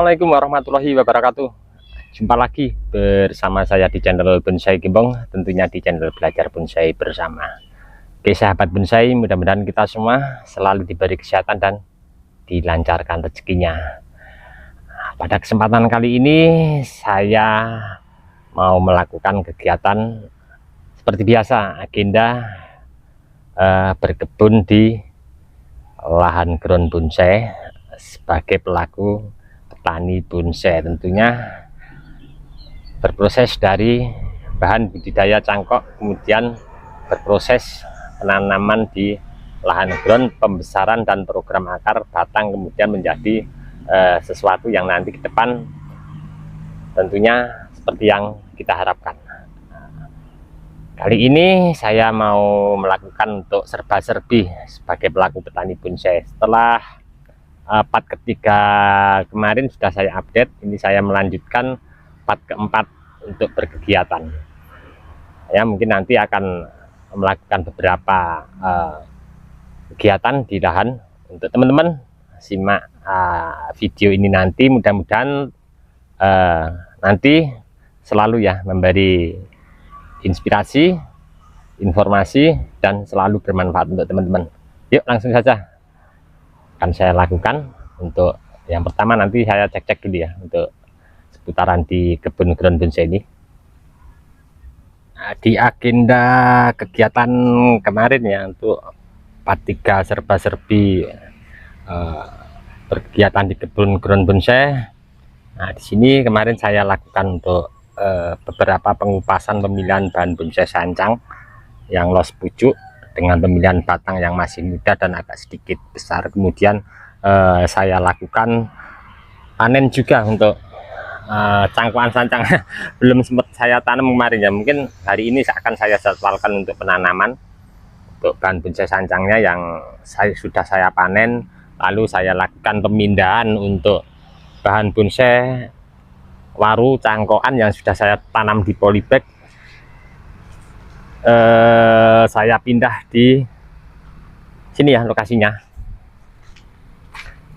Assalamualaikum warahmatullahi wabarakatuh. Jumpa lagi bersama saya di channel Bonsai Gembong, tentunya di channel Belajar Bonsai Bersama. Oke sahabat bonsai, mudah-mudahan kita semua selalu diberi kesehatan dan dilancarkan rezekinya. Pada kesempatan kali ini saya mau melakukan kegiatan seperti biasa, agenda berkebun di lahan ground bonsai sebagai pelaku petani bonsai, tentunya berproses dari bahan budidaya cangkok, kemudian berproses penanaman di lahan ground, pembesaran dan program akar batang, kemudian menjadi sesuatu yang nanti ke depan tentunya seperti yang kita harapkan. Kali ini saya mau melakukan untuk serba-serbi sebagai pelaku petani bonsai. Setelah part ketiga kemarin sudah saya update, ini saya melanjutkan part keempat untuk berkegiatan. Ya, mungkin nanti akan melakukan beberapa kegiatan di lahan. Untuk teman-teman simak video ini nanti, mudah-mudahan nanti selalu ya memberi inspirasi, informasi, dan selalu bermanfaat untuk teman-teman. Yuk langsung saja akan saya lakukan. Untuk yang pertama nanti saya cek-cek dulu ya untuk seputaran di kebun ground bonsai ini. Nah, di agenda kegiatan kemarin ya, untuk part 3 serba-serbi berkegiatan di kebun ground bonsai. Nah, di sini kemarin saya lakukan untuk beberapa pengupasan pemilihan bahan bonsai sancang yang los pucuk dengan pemilihan batang yang masih muda dan agak sedikit besar. Kemudian saya lakukan panen juga untuk cangkokan sancang. Belum sempat saya tanam kemarin ya, mungkin hari ini akan saya jadwalkan untuk penanaman untuk bahan bonsai sancangnya yang sudah saya panen. Lalu saya lakukan pemindahan untuk bahan bonsai waru cangkokan yang sudah saya tanam di polybag. Saya pindah di sini ya lokasinya.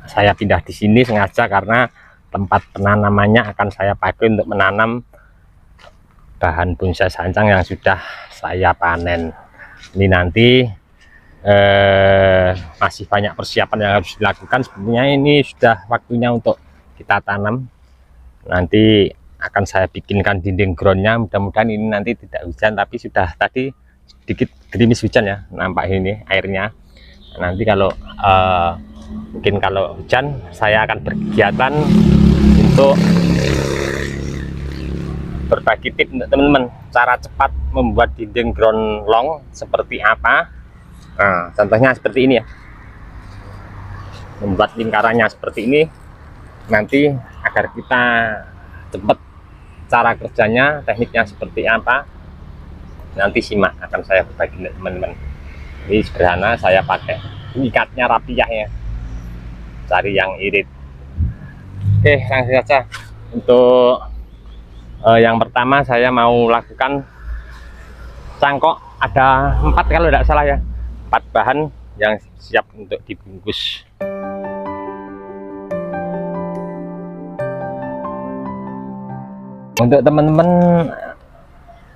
Saya pindah di sini sengaja karena tempat penanamannya akan saya pakai untuk menanam bahan bonsai sancang yang sudah saya panen. Ini nanti masih banyak persiapan yang harus dilakukan. Sebenarnya ini sudah waktunya untuk kita tanam. Nanti akan saya bikinkan dinding groundnya. Mudah-mudahan ini nanti tidak hujan, tapi sudah tadi sedikit gerimis hujan ya, nampak ini airnya. Nanti kalau mungkin kalau hujan saya akan berkegiatan untuk berbagi tips untuk teman-teman cara cepat membuat dinding ground long seperti apa. Nah, contohnya seperti ini ya, membuat lingkarannya seperti ini nanti agar kita cepat. Cara kerjanya, tekniknya seperti apa, nanti simak, akan saya berbagi teman-teman. Ini sederhana, saya pakai ikatnya rapiah ya, cari yang irit. Oke, langsung saja. Untuk yang pertama saya mau lakukan cangkok, ada 4 kalau tidak salah ya, 4 bahan yang siap untuk dibungkus. Untuk teman-teman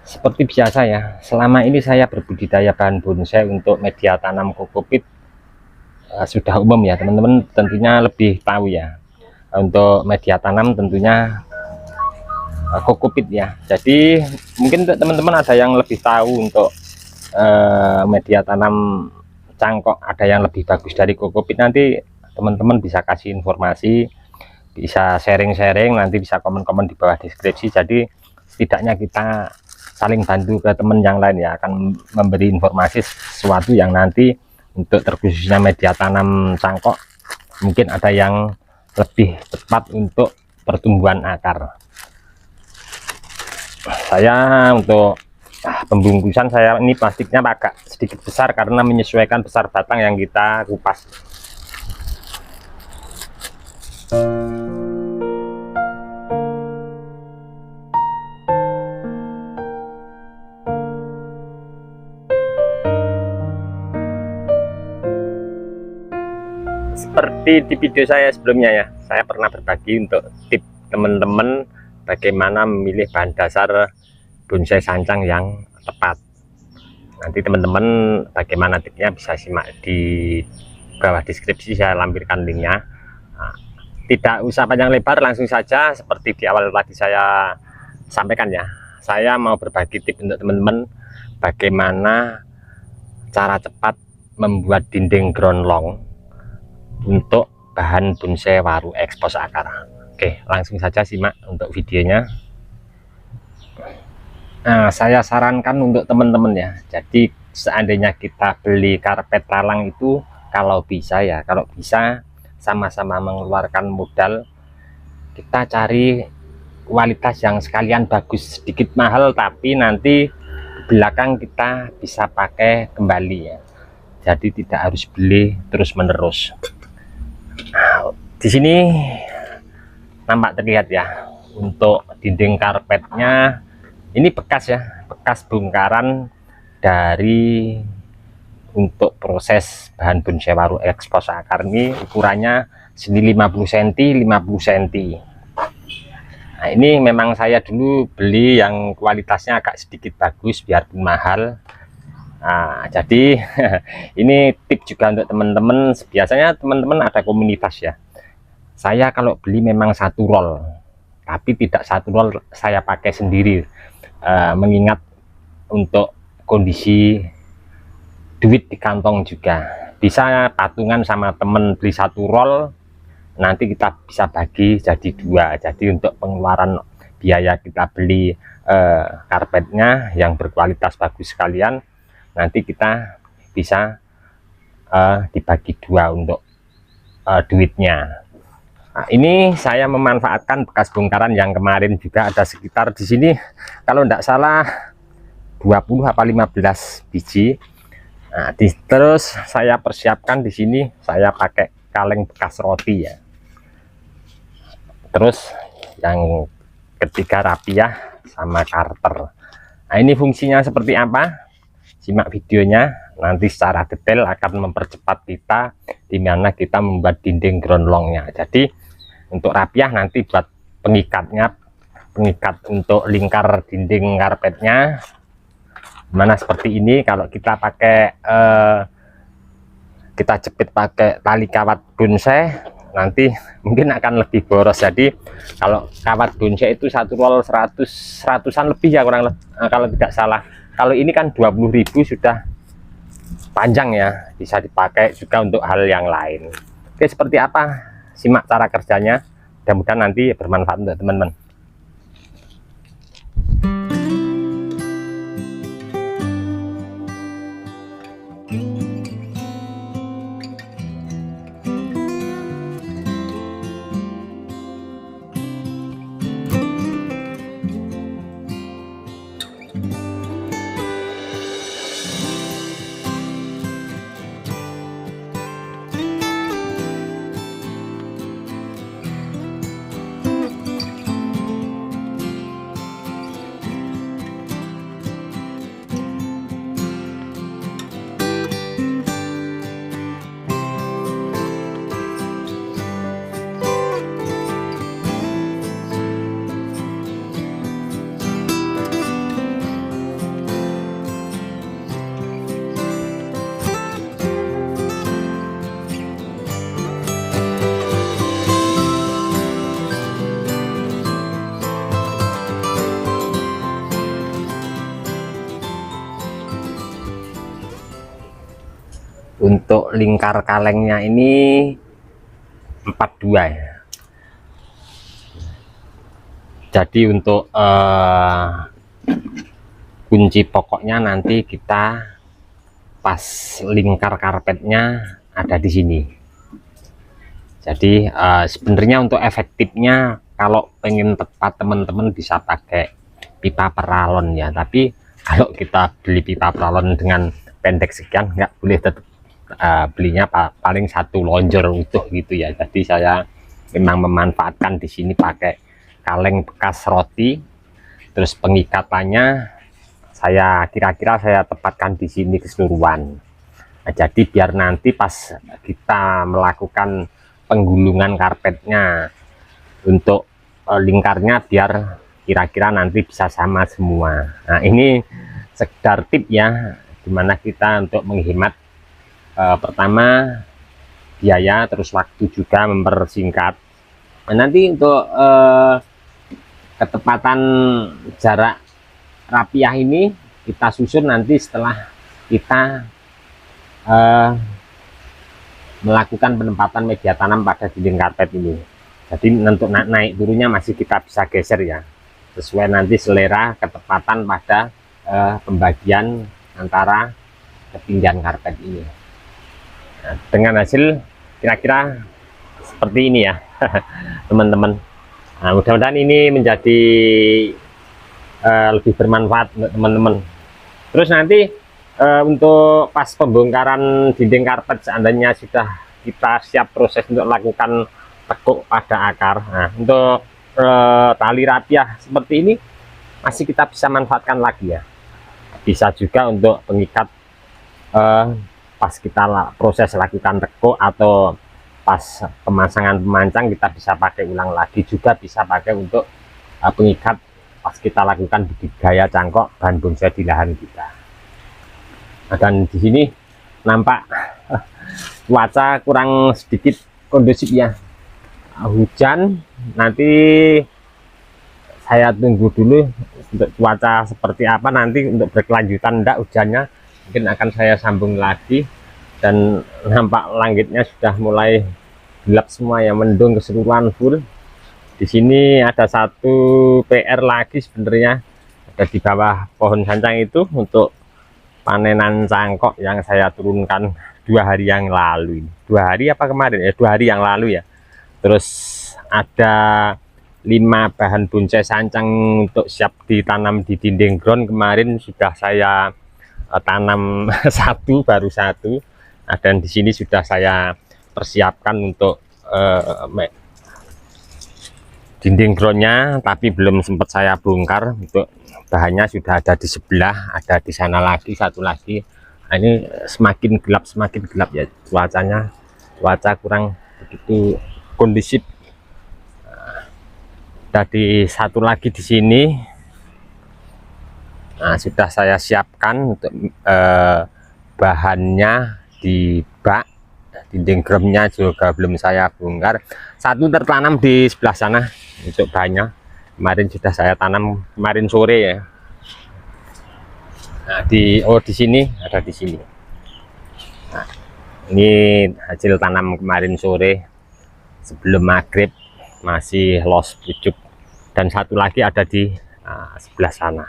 seperti biasa ya, selama ini saya berbudidaya bahan bonsai untuk media tanam kokopit sudah umum ya, teman-teman tentunya lebih tahu ya. Untuk media tanam tentunya kokopit ya. Jadi mungkin teman-teman ada yang lebih tahu untuk media tanam cangkok, ada yang lebih bagus dari kokopit. Nanti teman-teman bisa kasih informasi, bisa sharing-sharing, nanti bisa komen-komen di bawah deskripsi. Jadi setidaknya kita saling bantu ke teman yang lain ya, akan memberi informasi sesuatu yang nanti untuk terkhususnya media tanam cangkok mungkin ada yang lebih tepat untuk pertumbuhan akar. Saya untuk pembungkusan saya ini plastiknya agak sedikit besar karena menyesuaikan besar batang yang kita kupas. Seperti di video saya sebelumnya ya, saya pernah berbagi untuk tip teman-teman bagaimana memilih bahan dasar bonsai sancang yang tepat. Nanti teman-teman bagaimana tipnya bisa simak di bawah deskripsi, saya lampirkan linknya. Nah, tidak usah panjang lebar, langsung saja seperti di awal tadi saya sampaikan ya. Saya mau berbagi tip untuk teman-teman bagaimana cara cepat membuat dinding ground long untuk bahan bonsai waru ekspos akar. Oke, langsung saja simak untuk videonya. Nah, saya sarankan untuk teman-teman ya. Jadi seandainya kita beli karpet talang itu, kalau bisa sama-sama mengeluarkan modal, kita cari kualitas yang sekalian bagus, sedikit mahal tapi nanti belakang kita bisa pakai kembali ya. Jadi tidak harus beli terus-menerus. Nah, di sini nampak terlihat ya, untuk dinding karpetnya ini bekas ya, bekas bongkaran dari untuk proses bahan bonsai waru ekspos akar. Ini ukurannya sini 50 cm 50 cm. Nah, ini memang saya dulu beli yang kualitasnya agak sedikit bagus biarpun mahal. Nah, jadi ini tip juga untuk teman-teman. Biasanya teman-teman ada komunitas ya. Saya kalau beli memang satu roll, tapi tidak satu roll saya pakai sendiri. Mengingat untuk kondisi duit di kantong juga, bisa patungan sama temen beli satu roll, nanti kita bisa bagi jadi dua. Jadi untuk pengeluaran biaya kita beli karpetnya yang berkualitas bagus sekalian, nanti kita bisa dibagi dua untuk duitnya. Nah, ini saya memanfaatkan bekas bongkaran yang kemarin juga ada sekitar di sini, kalau tidak salah 20 apa 15 biji. Nah, terus saya persiapkan di sini, saya pakai kaleng bekas roti ya. Terus yang ketiga rapiah sama karter. Nah, ini fungsinya seperti apa? Simak videonya, nanti secara detail akan mempercepat kita dimana kita membuat dinding ground longnya. Jadi untuk rapiah nanti buat pengikatnya, pengikat untuk lingkar dinding karpetnya, mana seperti ini. Kalau kita pakai kita jepit pakai tali kawat bonsai, nanti mungkin akan lebih boros. Jadi kalau kawat bonsai itu satu roll 100-an lebih ya kurang lebih, kalau tidak salah. Kalau ini kan 20.000 sudah panjang ya, bisa dipakai juga untuk hal yang lain. Oke, seperti apa? Simak cara kerjanya, mudah-mudahan nanti bermanfaat untuk teman-teman. Untuk lingkar kalengnya ini 42 ya. Jadi untuk kunci pokoknya nanti kita pas lingkar karpetnya ada di sini. Jadi sebenarnya untuk efektifnya kalau pengen tepat teman-teman bisa pakai pipa peralon ya. Tapi kalau kita beli pipa peralon dengan pendek sekian nggak boleh, tetap belinya paling satu lonjor utuh gitu ya. Jadi saya memang memanfaatkan di sini pakai kaleng bekas roti, terus pengikatannya saya kira-kira saya tepatkan di sini keseluruhan. Nah, jadi biar nanti pas kita melakukan penggulungan karpetnya untuk lingkarnya biar kira-kira nanti bisa sama semua. Nah, ini sekedar tip ya, dimana kita untuk menghemat pertama biaya, terus waktu juga mempersingkat. Nah, nanti untuk ketepatan jarak rapiah ini kita susun nanti setelah kita melakukan penempatan media tanam pada dinding karpet ini. Jadi untuk naik turunnya masih kita bisa geser ya, sesuai nanti selera ketepatan pada pembagian antara ketinggian karpet ini. Nah, dengan hasil kira-kira seperti ini ya teman-teman. Nah, mudah-mudahan ini menjadi lebih bermanfaat untuk teman-teman. Terus nanti untuk pas pembongkaran dinding karpet, seandainya sudah kita siap proses untuk lakukan tekuk pada akar. Nah, untuk tali rapiah seperti ini masih kita bisa manfaatkan lagi ya. Bisa juga untuk pengikat pas kita proses lakukan tekuk, atau pas pemasangan pemancang kita bisa pakai ulang lagi, juga bisa pakai untuk pengikat pas kita lakukan budidaya cangkok bahan bonsai di lahan kita. Nah, dan di sini nampak cuaca kurang sedikit kondusif ya, hujan. Nanti saya tunggu dulu untuk cuaca seperti apa, nanti untuk berkelanjutan enggak hujannya mungkin akan saya sambung lagi. Dan nampak langitnya sudah mulai gelap semua ya, mendung keseluruhan full. Di sini ada satu PR lagi sebenarnya, ada di bawah pohon sancang itu untuk panenan cangkok yang saya turunkan 2 hari yang lalu. 2 hari apa kemarin ya, 2 hari yang lalu ya. Terus ada 5 bahan bonsai sancang untuk siap ditanam di dinding ground. Kemarin sudah saya tanam satu, baru satu. Nah, dan di sini sudah saya persiapkan untuk dinding groundnya, tapi belum sempat saya bongkar. Untuk bahannya sudah ada di sebelah, ada di sana lagi, satu lagi. Nah, ini semakin gelap ya cuacanya, cuaca kurang begitu kondusif. Jadi satu lagi di sini, nah, sudah saya siapkan untuk bahannya di bak. Dinding groundnya juga belum saya bongkar. Satu tertanam di sebelah sana untuk bahannya. Kemarin sudah saya tanam kemarin sore ya. Nah, di sini ada di sini. Nah, ini hasil tanam kemarin sore sebelum maghrib, masih los pucuk. Dan satu lagi ada di sebelah sana.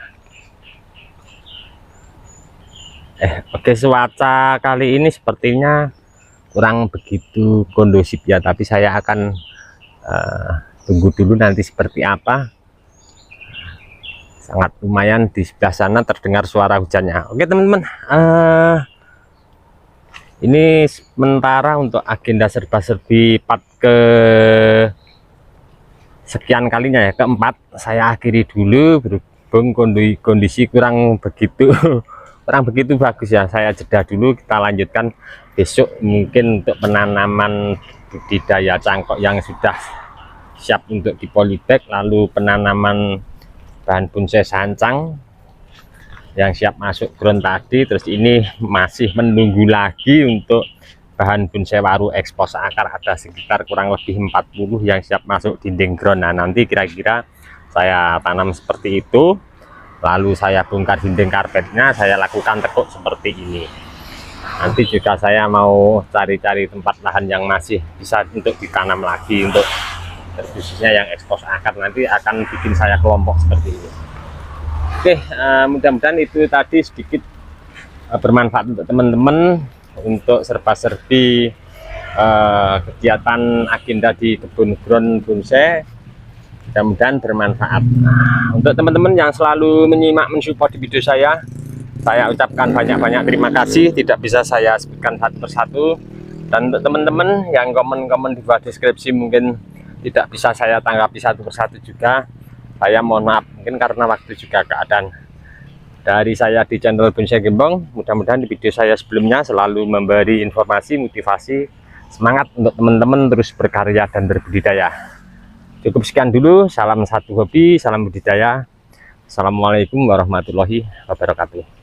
Oke, cuaca kali ini sepertinya kurang begitu kondusif ya, tapi saya akan tunggu dulu nanti seperti apa. Sangat lumayan di sebelah sana terdengar suara hujannya. Oke teman-teman, ini sementara untuk agenda serba-serbi part ke sekian kalinya ya, keempat, saya akhiri dulu. Berhubung kondisi kurang begitu bagus ya, saya jeda dulu. Kita lanjutkan besok mungkin untuk penanaman budidaya cangkok yang sudah siap untuk dipolybag, lalu penanaman bahan bonsai sancang yang siap masuk ground tadi. Terus ini masih menunggu lagi untuk bahan bonsai waru ekspos akar, ada sekitar kurang lebih 40 yang siap masuk dinding ground. Nah, nanti kira-kira saya tanam seperti itu, lalu saya bongkar dinding karpetnya, saya lakukan tekuk seperti ini. Nanti juga saya mau cari-cari tempat lahan yang masih bisa untuk ditanam lagi, untuk khususnya yang ekspos akar, nanti akan bikin saya kelompok seperti ini. Oke, mudah-mudahan itu tadi sedikit bermanfaat untuk teman-teman untuk serba-serbi kegiatan agenda di kebun ground bonsai. Mudah-mudahan bermanfaat. Untuk teman-teman yang selalu menyimak, mensupport di video saya ucapkan banyak-banyak terima kasih. Tidak bisa saya sebutkan satu persatu. Dan untuk teman-teman yang komen-komen di bawah deskripsi mungkin tidak bisa saya tanggapi satu persatu juga, saya mohon maaf, mungkin karena waktu juga keadaan. Dari saya di channel Bonsai Gembong, mudah-mudahan di video saya sebelumnya selalu memberi informasi, motivasi, Semangat untuk teman-teman terus berkarya dan berbudidaya. Cukup sekian dulu, salam satu hobi, salam budidaya. Assalamualaikum warahmatullahi wabarakatuh.